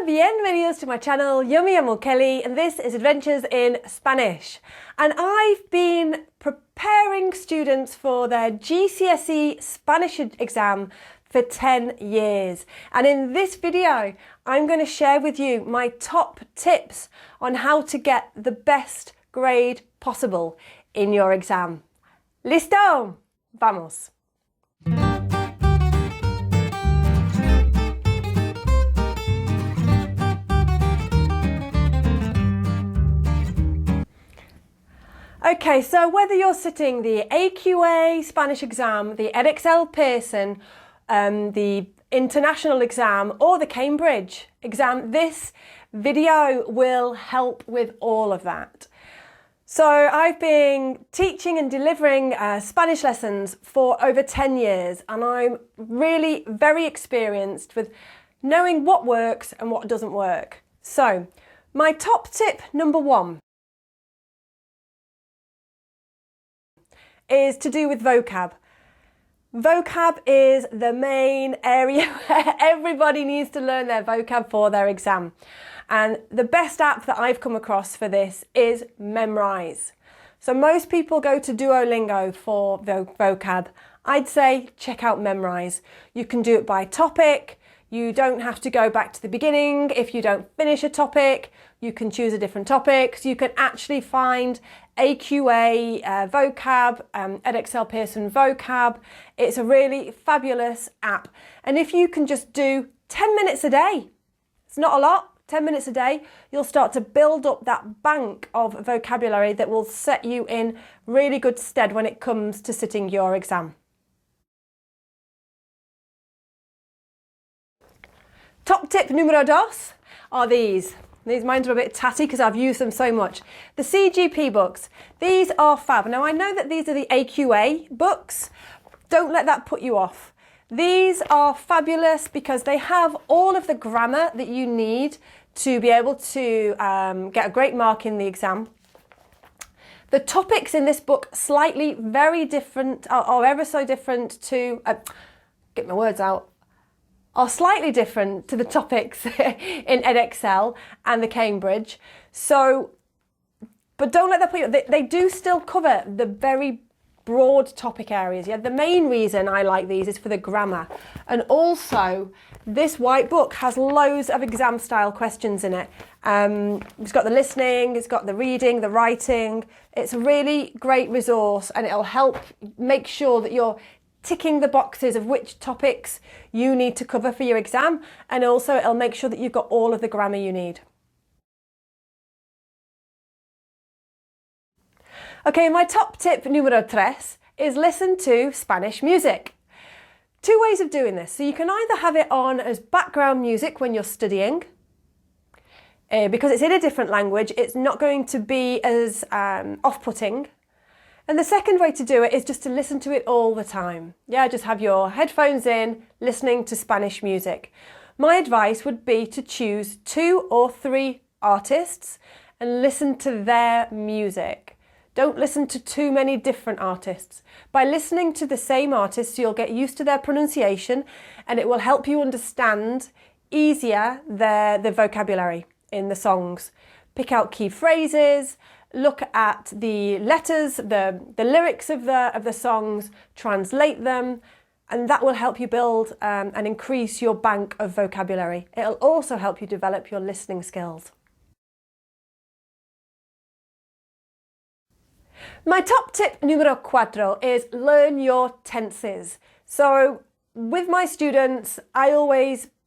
bienvenidos to my channel. Yo me llamo Kelly and this is Adventures in Spanish. And I've been preparing students for their GCSE Spanish exam for 10 years. And in this video, I'm going to share with you my top tips on how to get the best grade possible in your exam. ¿Listo? Vamos. Okay, so whether you're sitting the AQA Spanish exam, the Edexcel Pearson, the international exam or the Cambridge exam, this video will help with all of that. So I've been teaching and delivering Spanish lessons for over 10 years and I'm really very experienced with knowing what works and what doesn't work. So my top tip number one is to do with vocab. Vocab is the main area where everybody needs to learn their vocab for their exam. And the best app that I've come across for this is Memrise. So most people go to Duolingo for vocab. I'd say check out Memrise. You can do it by topic. You don't have to go back to the beginning. If you don't finish a topic, you can choose a different topic. So you can actually find AQA vocab, Edexcel Pearson vocab. It's a really fabulous app. And if you can just do 10 minutes a day, it's not a lot, 10 minutes a day, you'll start to build up that bank of vocabulary that will set you in really good stead when it comes to sitting your exam. Top tip número dos are these. Mine are a bit tatty because I've used them so much. The CGP books, these are fab. Now I know that these are the AQA books. Don't let that put you off. These are fabulous because they have all of the grammar that you need to be able to get a great mark in the exam. The topics in this book slightly very different, or ever so different to, get my words out, are slightly different to the topics in Edexcel and the Cambridge. So, but don't let that put you, they do still cover the very broad topic areas. Yeah, the main reason I like these is for the grammar. And also, this white book has loads of exam style questions in it. It's got the listening, it's got the reading, the writing. It's a really great resource and it'll help make sure that you're ticking the boxes of which topics you need to cover for your exam, and also it'll make sure that you've got all of the grammar you need. Okay, my top tip número tres is listen to Spanish music. Two ways of doing this. So you can either have it on as background music when you're studying, because it's in a different language, it's not going to be as off-putting. And the second way to do it is just to listen to it all the time. Yeah, just have your headphones in, listening to Spanish music. My advice would be to choose 2 or 3 artists and listen to their music. Don't listen to too many different artists. By listening to the same artists, you'll get used to their pronunciation and it will help you understand easier the vocabulary in the songs. Pick out key phrases, look at the letters, the lyrics of the songs, translate them, and that will help you build and increase your bank of vocabulary. It'll also help you develop your listening skills. My top tip número cuatro is learn your tenses. So with my students,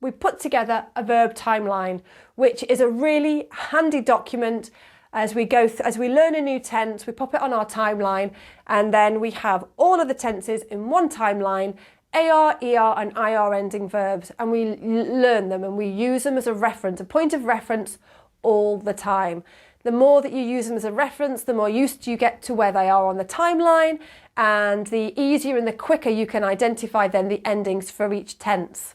we put together a verb timeline, which is a really handy document. As we learn a new tense, we pop it on our timeline and then we have all of the tenses in one timeline, AR, ER and IR ending verbs, and we learn them and we use them as a reference, a point of reference all the time. The more that you use them as a reference, the more used you get to where they are on the timeline, and the easier and the quicker you can identify then the endings for each tense.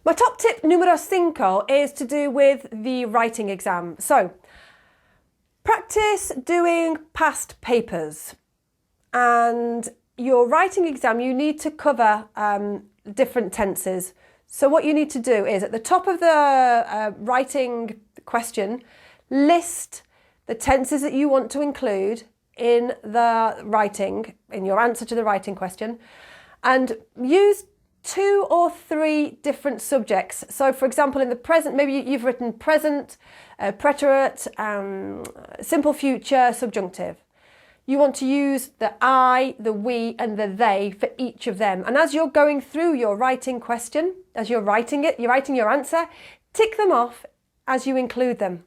My top tip número 5 is to do with the writing exam. So, practice doing past papers and your writing exam, you need to cover different tenses. So what you need to do is at the top of the writing question, list the tenses that you want to include in the writing, in your answer to the writing question, and use 2 or 3 different subjects. So for example, in the present, maybe you've written present, preterite, simple future, subjunctive. You want to use the I, the we and the they for each of them. And as you're going through your writing question, as you're writing it, you're writing your answer, tick them off as you include them.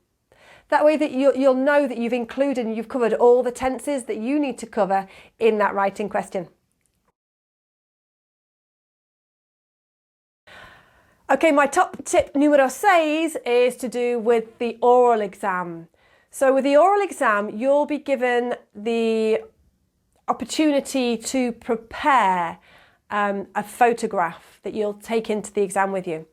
That way that you'll know that you've included and you've covered all the tenses that you need to cover in that writing question. Okay, my top tip número 6 is to do with the oral exam. So with the oral exam, you'll be given the opportunity to prepare a photograph that you'll take into the exam with you.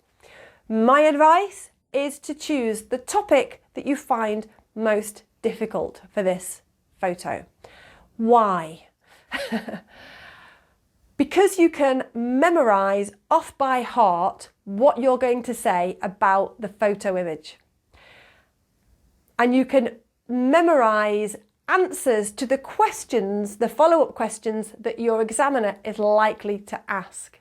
My advice is to choose the topic that you find most difficult for this photo. Why? Because you can memorize off by heart what you're going to say about the photo image. And you can memorize answers to the questions, the follow-up questions that your examiner is likely to ask.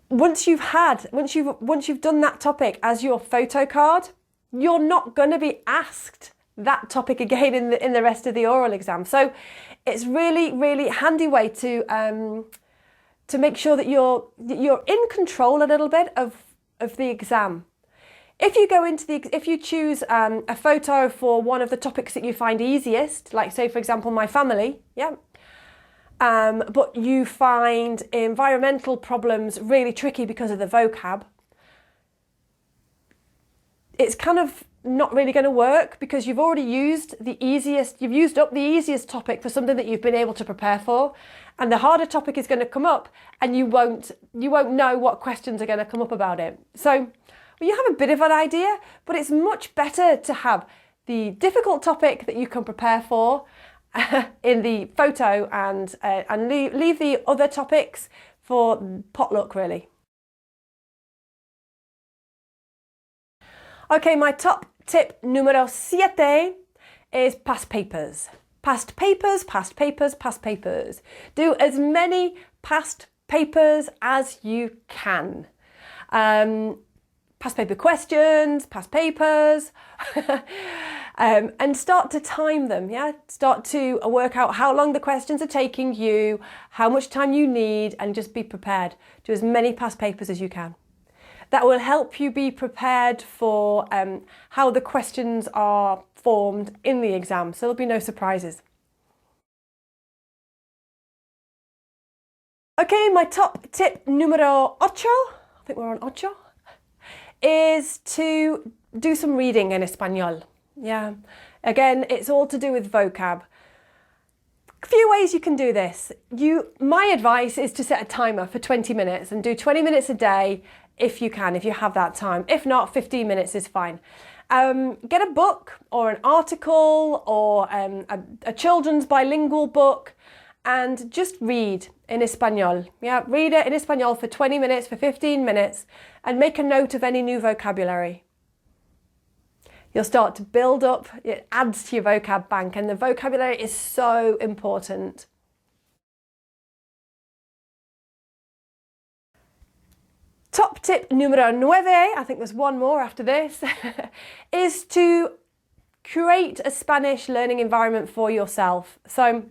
Once you've done that topic as your photo card, you're not going to be asked that topic again in the rest of the oral exam. So it's really handy way to make sure that you're in control a little bit of the exam. If you choose a photo for one of the topics that you find easiest, like say for example my family, but you find environmental problems really tricky because of the vocab, it's kind of not really going to work because you've already used up the easiest topic for something that you've been able to prepare for, and the harder topic is going to come up and you won't know what questions are going to come up about it. So you have a bit of an idea, but it's much better to have the difficult topic that you can prepare for in the photo and leave the other topics for potluck, really. Okay, my top tip número 7 is past papers. Past papers, past papers, past papers. Do as many past papers as you can. Past paper questions, past papers, and start to time them, Start to work out how long the questions are taking you, how much time you need, and just be prepared. Do as many past papers as you can. That will help you be prepared for how the questions are formed in the exam, so there'll be no surprises. Okay, my top tip número 8, I think we're on 8, is to do some reading in Espanol. Again, it's all to do with vocab. A few ways you can do this. My advice is to set a timer for 20 minutes and do 20 minutes a day if you can, if you have that time. If not, 15 minutes is fine. Get a book or an article or a children's bilingual book and just read in Espanol. Read it in Espanol for 20 minutes, for 15 minutes, and make a note of any new vocabulary. You'll start to build up, it adds to your vocab bank, and the vocabulary is so important. Top tip número 9, I think there's one more after this, is to create a Spanish learning environment for yourself. So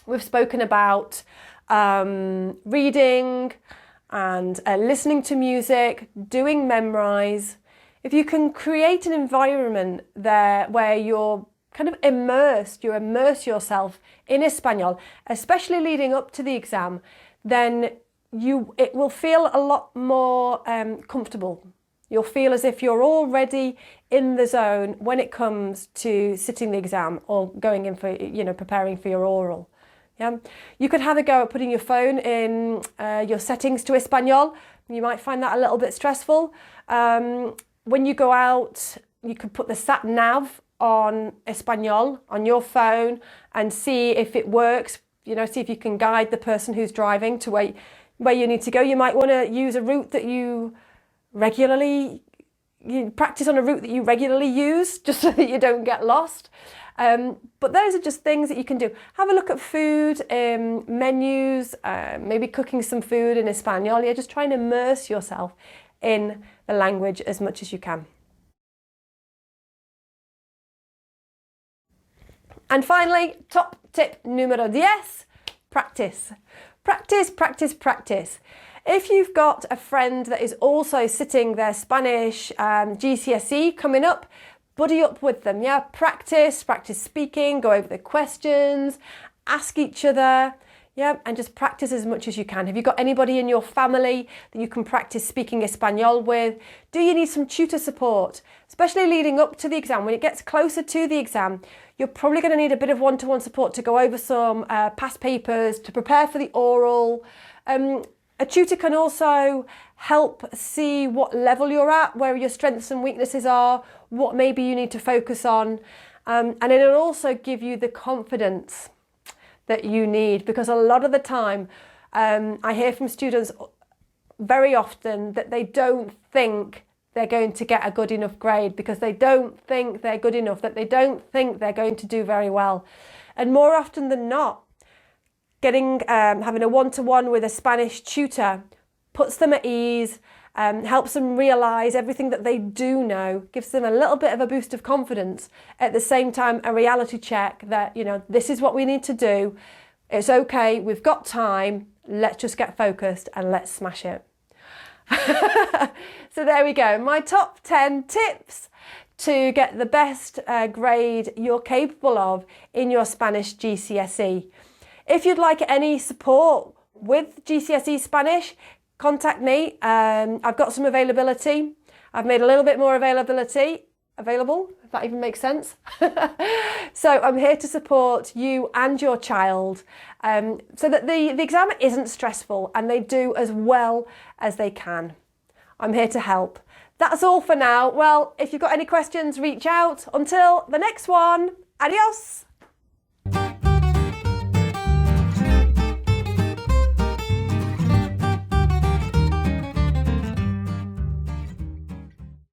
we've spoken about reading and listening to music, doing memrise. If you can create an environment there where you're kind of immerse yourself in Espanol, especially leading up to the exam, then it will feel a lot more comfortable. You'll feel as if you're already in the zone when it comes to sitting the exam or going in for, preparing for your oral. You could have a go at putting your phone in your settings to Espanol. You might find that a little bit stressful. When you go out, you could put the sat nav on Espanol on your phone and see if it works see if you can guide the person who's driving to where you need to go. You might want to use a route that you practice on a route that you regularly use, just so that you don't get lost. But those are just things that you can do. Have a look at food, menus, maybe cooking some food in Espanol. Just try and immerse yourself in the language as much as you can. And finally, top tip número 10, practice. Practice, practice, practice. If you've got a friend that is also sitting their Spanish GCSE coming up, buddy up with them, practice speaking, go over the questions, ask each other, and just practice as much as you can. Have you got anybody in your family that you can practice speaking Espanol with? Do you need some tutor support? Especially leading up to the exam, when it gets closer to the exam, you're probably going to need a bit of one-to-one support to go over some past papers, to prepare for the oral. A tutor can also help see what level you're at, where your strengths and weaknesses are, what maybe you need to focus on. And it'll also give you the confidence that you need, because a lot of the time I hear from students very often that they don't think they're going to get a good enough grade, because they don't think they're good enough, that they don't think they're going to do very well. And more often than not, having a one-to-one with a Spanish tutor puts them at ease, helps them realise everything that they do know, gives them a little bit of a boost of confidence. At the same time, a reality check that, this is what we need to do. It's okay, we've got time, let's just get focused and let's smash it. So there we go, my top 10 tips to get the best grade you're capable of in your Spanish GCSE. If you'd like any support with GCSE Spanish, contact me. I've got some availability. I've made a little bit more available, if that even makes sense. So I'm here to support you and your child so that the exam isn't stressful and they do as well as they can. I'm here to help. That's all for now. Well, if you've got any questions, reach out. Until the next one, adios.